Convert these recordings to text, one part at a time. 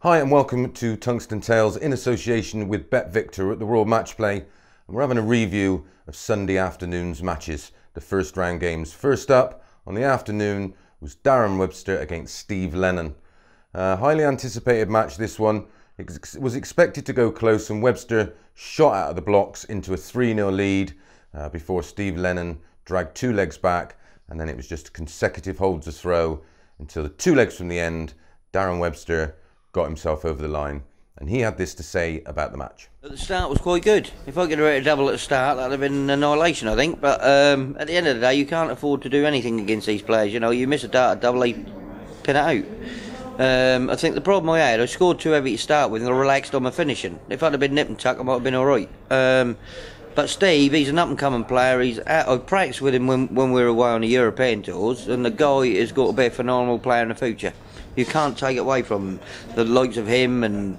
Hi and welcome to Tungsten Tales in association with BetVictor at the World Matchplay. And we're having a review of Sunday afternoon's matches, the first round games. First up on the afternoon was Darren Webster against Steve Lennon. Highly anticipated match, this one. It was expected to go close and Webster shot out of the blocks into a 3-0 lead before Steve Lennon dragged 2 legs back, and then it was just consecutive holds of throw until the 2 legs from the end, Darren Webster got himself over the line, and he had this to say about the match. At the start was quite good. If I could have hit a double at the start, that'd have been annihilation, I think. But at the end of the day, you can't afford to do anything against these players. You know, you miss a dart, a double, they pin it out. I think the problem I had, I scored too heavy to start with, and I relaxed on my finishing. If I'd have been nip and tuck, I might have been all right. But Steve, he's an up-and-coming player. I practiced with him when we were away on the European tours, and the guy has got to be a phenomenal player in the future. You can't take it away from him. The likes of him and,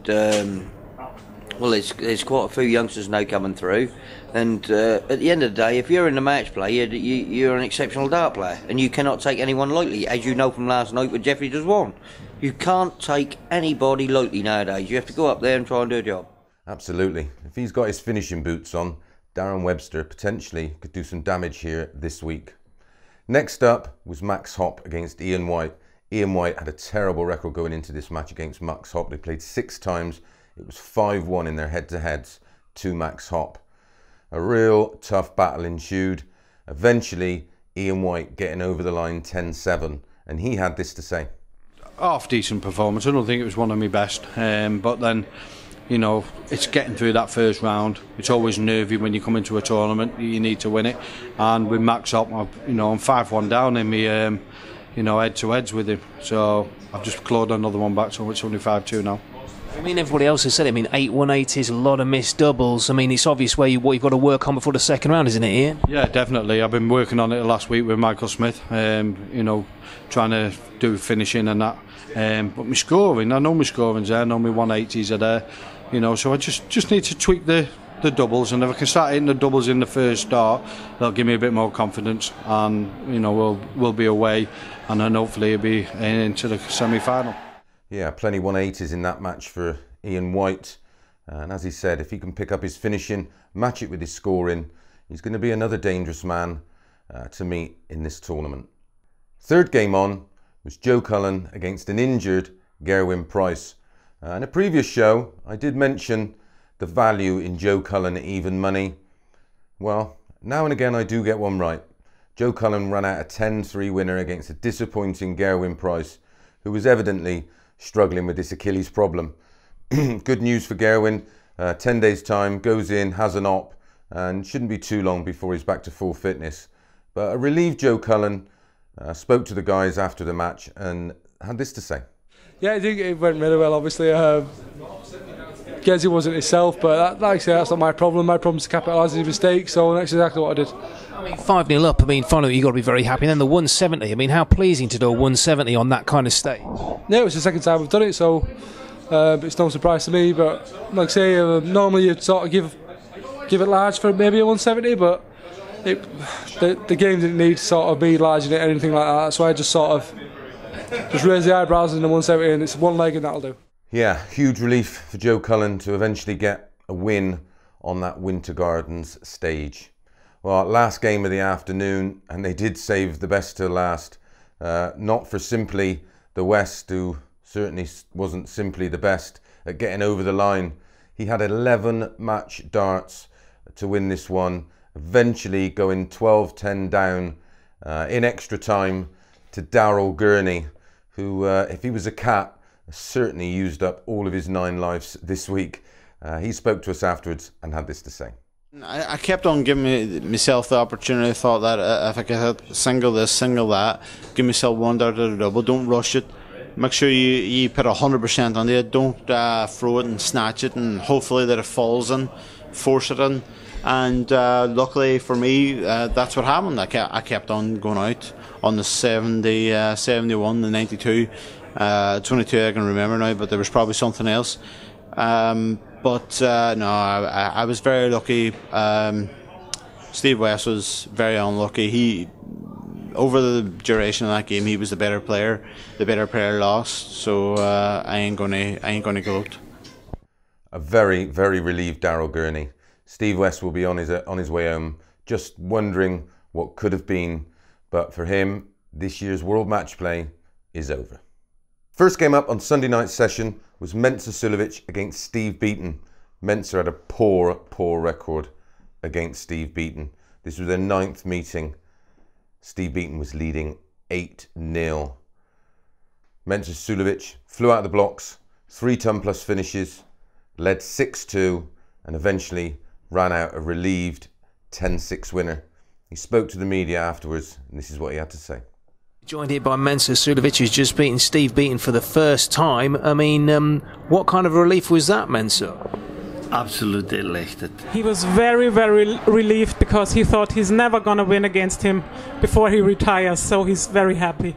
well, there's quite a few youngsters now coming through. And at the end of the day, if you're in the match play, you're an exceptional dart player, and you cannot take anyone lightly, as you know from last night with Jeffrey does one. You can't take anybody lightly nowadays. You have to go up there and try and do a job. Absolutely. If he's got his finishing boots on, Darren Webster potentially could do some damage here this week. Next up was Max Hopp against Ian White. Ian White had a terrible record going into this match against Max Hopp. They played 6 times. It was 5-1 in their head-to-heads to Max Hopp. A real tough battle ensued. Eventually, Ian White getting over the line 10-7, and he had this to say. Half decent performance. I don't think it was one of my best, but then, you know, it's getting through that first round. It's always nervy when you come into a tournament. You need to win it, and with Max Hopp, I'm 5-1 down in me. Head-to-heads with him. So I've just clawed another one back, so it's only 5-2 now. I mean, everybody else has said it. I mean, 8-1-80s, a lot of missed doubles. I mean, it's obvious what you've got to work on before the second round, isn't it, Ian? Yeah, definitely. I've been working on it last week with Michael Smith, trying to do finishing and that. But my scoring, I know my scoring's there, I know my 180s are there, so I just need to tweak the doubles, and if I can start hitting the doubles in the first start, that'll give me a bit more confidence, and we'll be away, and then hopefully it'll be into the semi-final. Yeah, plenty 180s in that match for Ian White, and as he said, if he can pick up his finishing, match it with his scoring, he's going to be another dangerous man to meet in this tournament. Third game on was Joe Cullen against an injured Gerwyn Price. In a previous show, I did mention the value in Joe Cullen at even money. Well, now and again I do get one right. Joe Cullen ran out a 10-3 winner against a disappointing Gerwyn Price, who was evidently struggling with this Achilles problem. Good news for Gerwyn, 10 days time, goes in, has an op, and shouldn't be too long before he's back to full fitness. But a relieved Joe Cullen spoke to the guys after the match and had this to say. Yeah, I think it went really well, obviously. Gezi wasn't himself, but like I say, that's not my problem. My problem is to capitalise his mistakes, so that's exactly what I did. I mean, 5-0 up, finally you've got to be very happy. And then the 170, how pleasing to do a 170 on that kind of stage. Yeah, it was the second time we've done it, so it's no surprise to me, but like I say, normally you'd sort of give it large for maybe a 170, but the game didn't need to sort of be large in it or anything like that, so I just sort of raise the eyebrows in the 170, and it's one leg and that'll do. Yeah, huge relief for Joe Cullen to eventually get a win on that Winter Gardens stage. Well, last game of the afternoon, and they did save the best till last. Not for simply the West, who certainly wasn't simply the best at getting over the line. He had 11 match darts to win this one, eventually going 12-10 down in extra time to Daryl Gurney, who, if he was a cat, certainly used up all of his 9 lives this week. He spoke to us afterwards and had this to say. I kept on giving myself the opportunity. I thought that if I could hit single this, single that, give myself one dart at a double, don't rush it. Make sure you put 100% on it. Don't throw it and snatch it and hopefully that it falls in, force it in. And luckily for me, that's what happened. I kept on going out on the 70, 71, the 92. 22 I can remember now, but there was probably something else. No, I was very lucky. Steve West was very unlucky. over the duration of that game, he was the better player. The better player lost, so I ain't gonna gloat. A very, very relieved Daryl Gurney. Steve West will be on his way home, just wondering what could have been. But for him, this year's World Matchplay is over. First game up on Sunday night's session was Mensur Suljovic against Steve Beaton. Mensur had a poor record against Steve Beaton. This was their 9th meeting. Steve Beaton was leading 8-0. Mensur Suljovic flew out of the blocks, 3-ton plus finishes, led 6-2 and eventually ran out a relieved 10-6 winner. He spoke to the media afterwards and this is what he had to say. Joined here by Mensur Suljovic, who's just beaten Steve Beaton for the first time. I mean, what kind of relief was that, Mensur? Absolutely elated. He was very, very relieved because he thought he's never going to win against him before he retires, so he's very happy.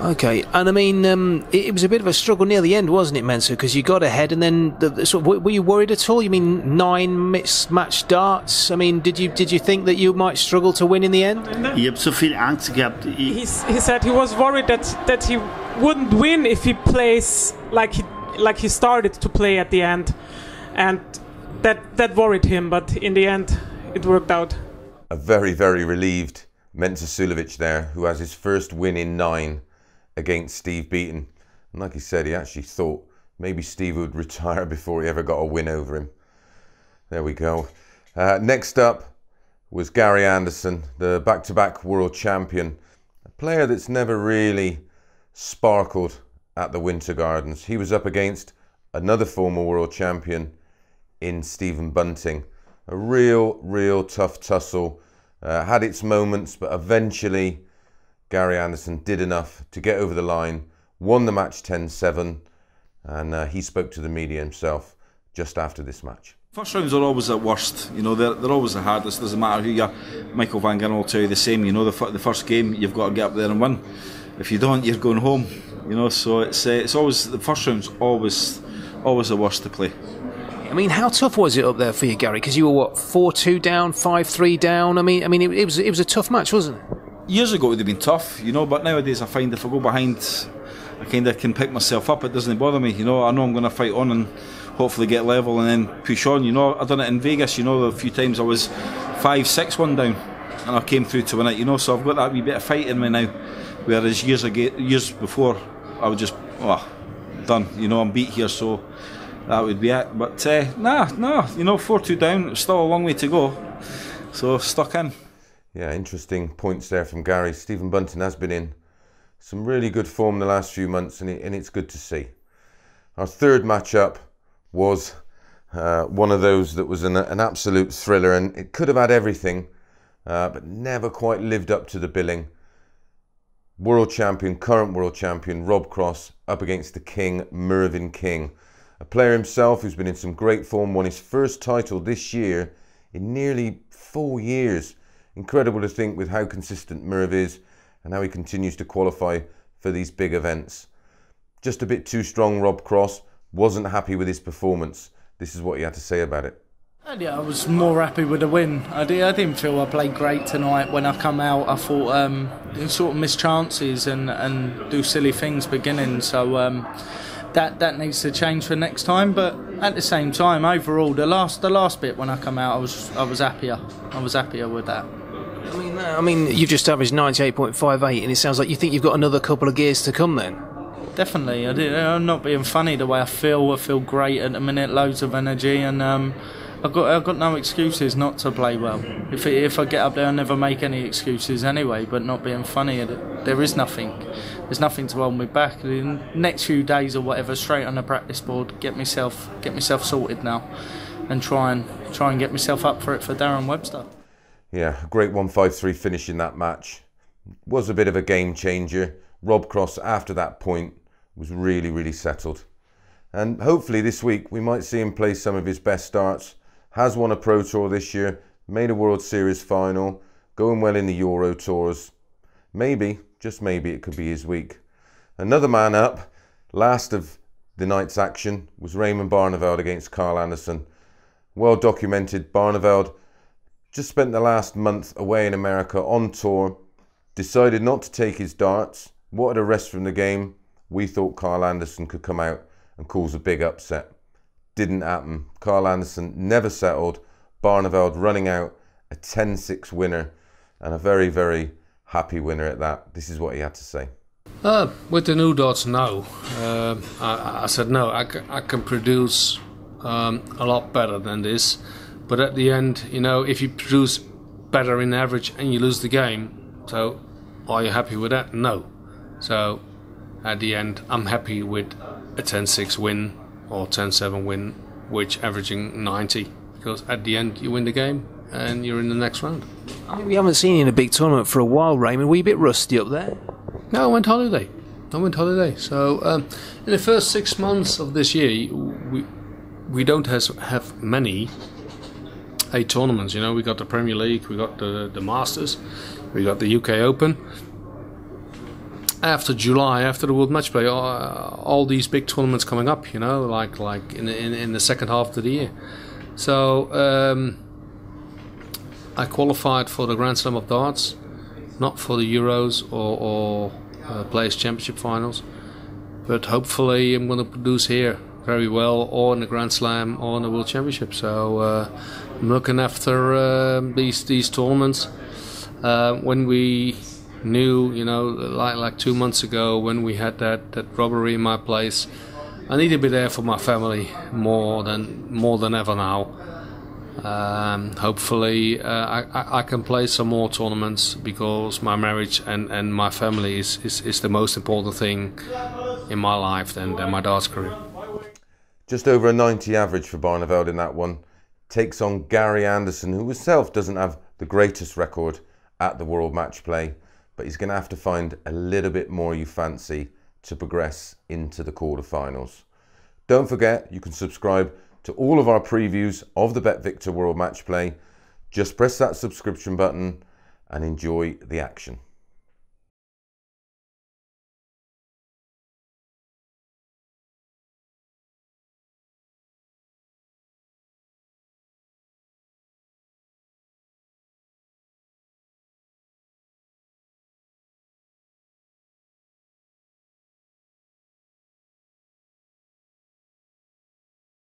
Okay, and I mean, it was a bit of a struggle near the end, wasn't it, Mensur? Because you got ahead, and then were you worried at all? You mean 9 mismatched darts? I mean, did you think that you might struggle to win in the end? Ich habe so viel Angst gehabt. He said he was worried that he wouldn't win if he plays like he started to play at the end, and that worried him. But in the end, it worked out. A very, very relieved Mensur Suljovic there, who has his first win in 9 against Steve Beaton. And like he said, he actually thought maybe Steve would retire before he ever got a win over him. There we go. Next up was Gary Anderson, the back-to-back world champion. A player that's never really sparkled at the Winter Gardens. He was up against another former world champion in Stephen Bunting. A real tough tussle. Had its moments, but eventually Gary Anderson did enough to get over the line, won the match 10-7, and he spoke to the media himself just after this match. First rounds are always the worst, you know, they're always the hardest. Doesn't matter who you are. Michael Van Gerwen will tell you the same, you know, the first game you've got to get up there and win. If you don't, you're going home, you know, so it's always, the first round's always the worst to play. I mean, how tough was it up there for you, Gary? Because you were, what, 4-2 down, 5-3 down? I mean, it was a tough match, wasn't it? Years ago it would have been tough, you know, but nowadays I find if I go behind, I kind of can pick myself up. It doesn't bother me, you know. I know I'm going to fight on and hopefully get level and then push on, you know. I've done it in Vegas, you know, a few times I was 5-6-1 down and I came through to win it, you know, so I've got that wee bit of fight in me now, whereas years before I would just, done, you know, I'm beat here, so that would be it. But nah, you know, 4-2 down, it's still a long way to go, so stuck in. Yeah, interesting points there from Gary. Stephen Bunting has been in some really good form the last few months, and it's good to see. Our third matchup was one of those that was an absolute thriller, and it could have had everything, but never quite lived up to the billing. Current world champion, Rob Cross, up against the king, Mervyn King. A player himself who's been in some great form, won his first title this year in nearly 4 years. Incredible to think with how consistent Merv is and how he continues to qualify for these big events. Just a bit too strong, Rob Cross. Wasn't happy with his performance. This is what he had to say about it. Yeah, I was more happy with the win. I didn't feel I played great tonight. When I come out, I thought sort of miss chances and do silly things beginning. So that needs to change for next time. But at the same time, overall, the last bit when I come out, I was happier. I was happier with that. I mean, you've just averaged 98.58, and it sounds like you think you've got another couple of gears to come then. Definitely. I'm not being funny the way I feel. I feel great at the minute, loads of energy, and I've got no excuses not to play well. If I get up there, I never make any excuses anyway. But not being funny, there is nothing. There's nothing to hold me back. The next few days or whatever, straight on the practice board, get myself sorted now, and try and get myself up for it for Darren Webster. Yeah, a great 1-5-3 finish in that match. Was a bit of a game changer. Rob Cross, after that point, was really settled. And hopefully this week we might see him play some of his best starts. Has won a Pro Tour this year, made a World Series final, going well in the Euro Tours. Maybe, just maybe, it could be his week. Another man up, last of the night's action, was Raymond Barneveld against Carl Anderson. Well documented, Barneveld just spent the last month away in America on tour. decided not to take his darts, wanted a rest from the game. We thought Carl Anderson could come out and cause a big upset. Didn't happen. Carl Anderson never settled. Barneveld running out a 10-6 winner, and a very, very happy winner at that. This is what he had to say. With the new darts, no. I said no, I can produce a lot better than this. But at the end, you know, if you produce better in average and you lose the game, so are you happy with that? No. So at the end, I'm happy with a 10-6 win or 10-7 win, which averaging 90. Because at the end, you win the game and you're in the next round. We haven't seen you in a big tournament for a while, Raymond. Were you a bit rusty up there? No, I went holiday. So in the first 6 months of this year, we don't have many 8 tournaments. You know, we got the Premier League, we got the Masters, we got the UK Open. After July, after the World Matchplay, all these big tournaments coming up. You know, like in the second half of the year. So I qualified for the Grand Slam of Darts, not for the Euros or Players Championship finals, but hopefully I'm going to produce here very well, or in the Grand Slam or in the World Championship. So I'm looking after these tournaments. When we knew, you know, like 2 months ago when we had that robbery in my place, I need to be there for my family more than ever now. Hopefully I can play some more tournaments, because my marriage and my family is the most important thing in my life than my darts career. Just over a 90 average for Barneveld in that one. Takes on Gary Anderson, who himself doesn't have the greatest record at the World Matchplay, but he's going to have to find a little bit more you fancy to progress into the quarterfinals. Don't forget, you can subscribe to all of our previews of the BetVictor World Matchplay. Just press that subscription button and enjoy the action.